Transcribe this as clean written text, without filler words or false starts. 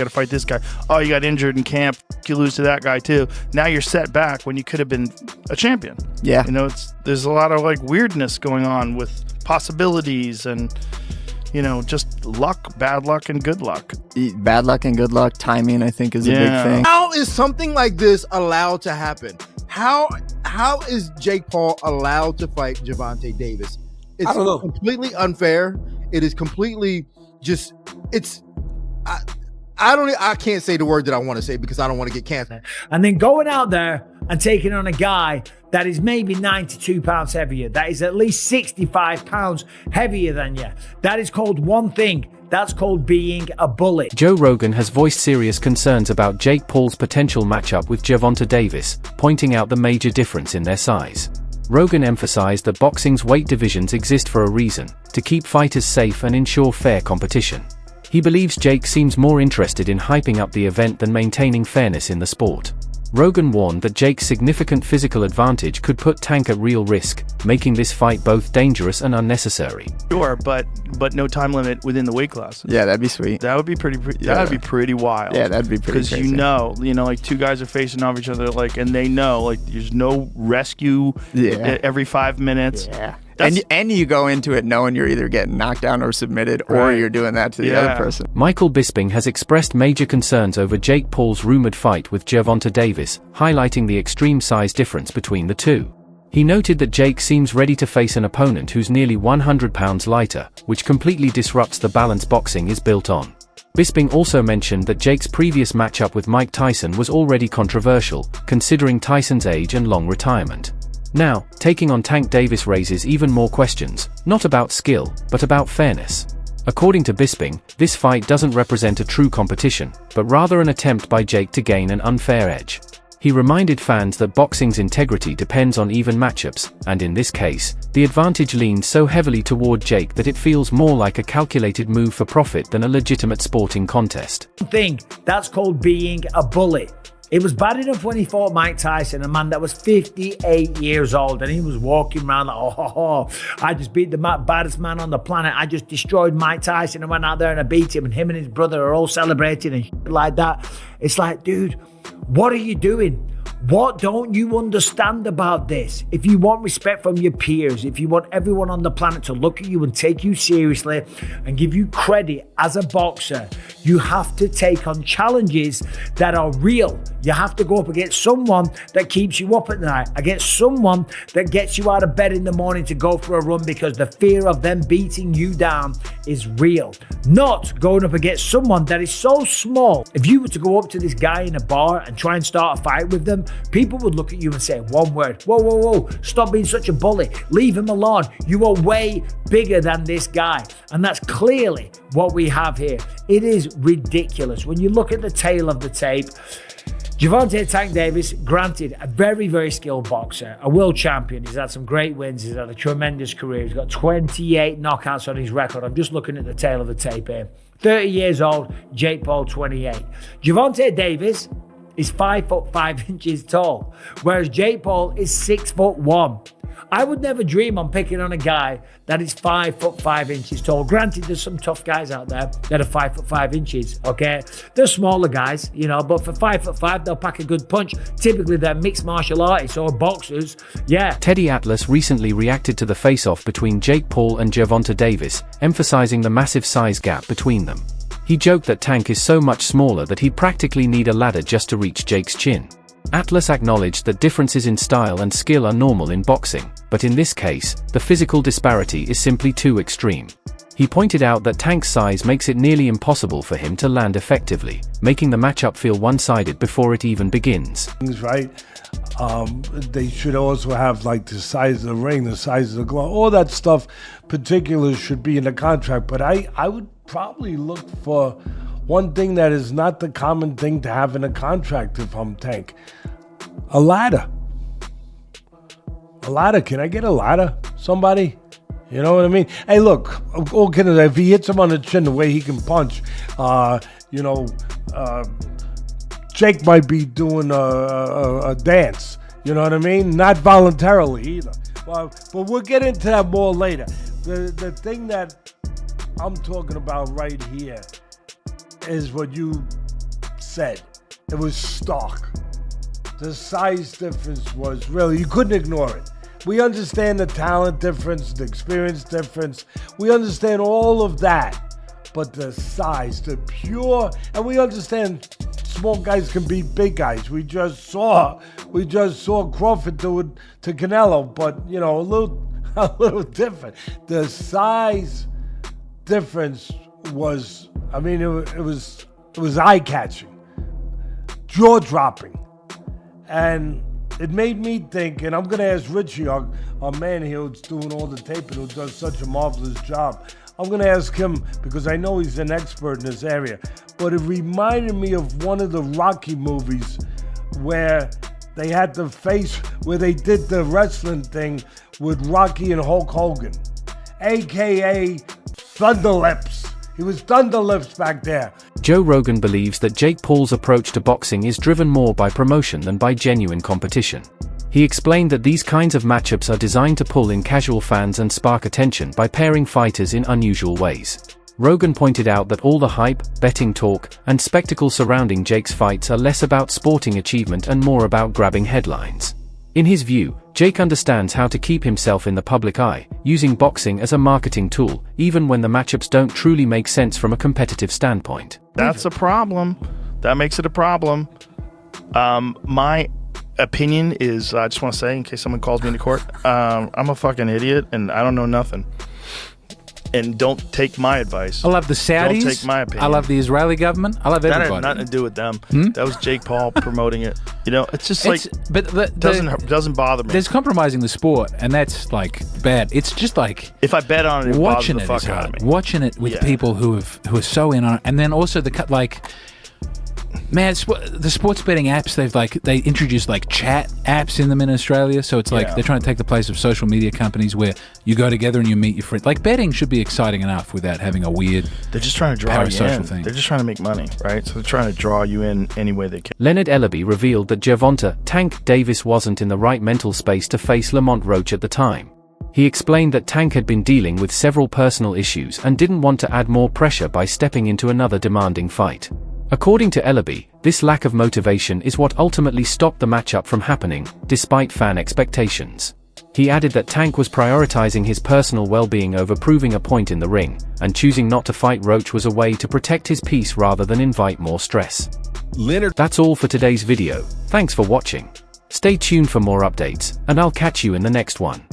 got to fight this guy. Oh, you got injured in camp. You lose to that guy too. Now you're set back when you could have been a champion. Yeah. You know, there's a lot of like weirdness going on with possibilities and, you know, just luck, bad luck, and good luck. Bad luck and good luck. Timing, I think, is a big thing. How is something like this allowed to happen? How is Jake Paul allowed to fight Gervonta Davis? It's I don't know. Completely unfair. It is completely just. I can't say the word that I want to say because I don't want to get canceled. And then going out there and taking on a guy that is maybe 92 pounds heavier, that is at least 65 pounds heavier than you. That is called one thing. That's called being a bully. Joe Rogan has voiced serious concerns about Jake Paul's potential matchup with Gervonta Davis, pointing out the major difference in their size. Rogan emphasized that boxing's weight divisions exist for a reason, to keep fighters safe and ensure fair competition. He believes Jake seems more interested in hyping up the event than maintaining fairness in the sport. Rogan warned that Jake's significant physical advantage could put Tank at real risk, making this fight both dangerous and unnecessary. Sure, but no time limit within the weight class. Yeah, that'd be sweet. That would be pretty wild. Yeah, that'd be pretty crazy. Because you know, like two guys are facing off each other, like, and they know, like, there's no rescue every 5 minutes. Yeah. And you go into it knowing you're either getting knocked down or submitted, or you're doing that to the other person. Michael Bisping has expressed major concerns over Jake Paul's rumored fight with Gervonta Davis, highlighting the extreme size difference between the two. He noted that Jake seems ready to face an opponent who's nearly 100 pounds lighter, which completely disrupts the balance boxing is built on. Bisping also mentioned that Jake's previous matchup with Mike Tyson was already controversial, considering Tyson's age and long retirement. Now, taking on Tank Davis raises even more questions, not about skill, but about fairness. According to Bisping, this fight doesn't represent a true competition, but rather an attempt by Jake to gain an unfair edge. He reminded fans that boxing's integrity depends on even matchups, and in this case, the advantage leans so heavily toward Jake that it feels more like a calculated move for profit than a legitimate sporting contest. That's called being a bully. It was bad enough when he fought Mike Tyson, a man that was 58 years old, and he was walking around like, I just beat the baddest man on the planet. I just destroyed Mike Tyson and went out there and I beat him, and him and his brother are all celebrating and shit like that. It's like, dude, what are you doing? What don't you understand about this? If you want respect from your peers, if you want everyone on the planet to look at you and take you seriously and give you credit as a boxer, you have to take on challenges that are real. You have to go up against someone that keeps you up at night, against someone that gets you out of bed in the morning to go for a run because the fear of them beating you down is real. Not going up against someone that is so small. If you were to go up to this guy in a bar and try and start a fight with them, people would look at you and say one word: whoa, stop being such a bully. Leave him alone. You are way bigger than this guy. And that's clearly what we have here. It is ridiculous. When you look at the tail of the tape, Gervonta Tank Davis, granted, a very, very skilled boxer, a world champion. He's had some great wins. He's had a tremendous career. He's got 28 knockouts on his record. I'm just looking at the tail of the tape here. 30 years old, Jake Paul, 28. Gervonta Davis is 5'5" tall, whereas Jake Paul is 6'1". I would never dream on picking on a guy that is 5'5" tall. Granted, there's some tough guys out there that are 5'5", okay? They're smaller guys, but for 5'5", they'll pack a good punch. Typically, they're mixed martial artists or boxers, Teddy Atlas recently reacted to the face-off between Jake Paul and Gervonta Davis, emphasizing the massive size gap between them. He joked that Tank is so much smaller that he'd practically need a ladder just to reach Jake's chin. Atlas acknowledged that differences in style and skill are normal in boxing, but in this case, the physical disparity is simply too extreme. He pointed out that Tank's size makes it nearly impossible for him to land effectively, making the matchup feel one-sided before it even begins. Right? They should also have like the size of the ring, the size of the glove, all that stuff. Particulars should be in the contract, but I would probably look for one thing that is not the common thing to have in a contract if I'm Tank. A ladder. A ladder. Can I get a ladder? Somebody? You know what I mean? Hey, look, if he hits him on the chin the way he can punch, Jake might be doing a dance. You know what I mean? Not voluntarily either. But we'll get into that more later. The thing that I'm talking about right here is what you said. It was stark. The size difference was really, you couldn't ignore it. We understand the talent difference, the experience difference. We understand all of that. But the size, the pure, and we understand small guys can beat big guys. We just saw Crawford do it to Canelo, but you know, a little different. The size difference was, I mean, it was eye-catching, jaw-dropping, and it made me think. And I'm gonna ask Richie, our man here who's doing all the taping, who does such a marvelous job. I'm gonna ask him because I know he's an expert in this area. But it reminded me of one of the Rocky movies where they had the face, where they did the wrestling thing with Rocky and Hulk Hogan, AKA Thunder Lips. He was Thunder Lips back there. Joe Rogan believes that Jake Paul's approach to boxing is driven more by promotion than by genuine competition. He explained that these kinds of matchups are designed to pull in casual fans and spark attention by pairing fighters in unusual ways. Rogan pointed out that all the hype, betting talk, and spectacle surrounding Jake's fights are less about sporting achievement and more about grabbing headlines. In his view, Jake understands how to keep himself in the public eye, using boxing as a marketing tool, even when the matchups don't truly make sense from a competitive standpoint. That's a problem. That makes it a problem. My opinion is, I just want to say, in case someone calls me into court, I'm a fucking idiot and I don't know nothing. And don't take my advice. I love the Saudis. Don't take my opinion. I love the Israeli government. I love everybody. That had nothing to do with them. That was Jake Paul promoting it. You know, it's just like, but doesn't bother me. There's compromising the sport, and that's like bad. It's just like, if I bet on it, watching it bothers the fuck out of me. Watching it with people who are so in on it, and then also man, the sports betting apps, they introduced like chat apps in them in Australia, so it's like they're trying to take the place of social media companies where you go together and you meet your friends. Like, betting should be exciting enough without having a weird, they're just trying to draw you in. thing. They're just trying to make money, right? So they're trying to draw you in any way they can. Leonard Ellaby revealed that Gervonta "Tank" Davis wasn't in the right mental space to face Lamont Roach at the time. He explained that Tank had been dealing with several personal issues and didn't want to add more pressure by stepping into another demanding fight. According to Ellaby, this lack of motivation is what ultimately stopped the matchup from happening, despite fan expectations. He added that Tank was prioritizing his personal well-being over proving a point in the ring, and choosing not to fight Roach was a way to protect his peace rather than invite more stress. That's all for today's video. Thanks for watching. Stay tuned for more updates, and I'll catch you in the next one.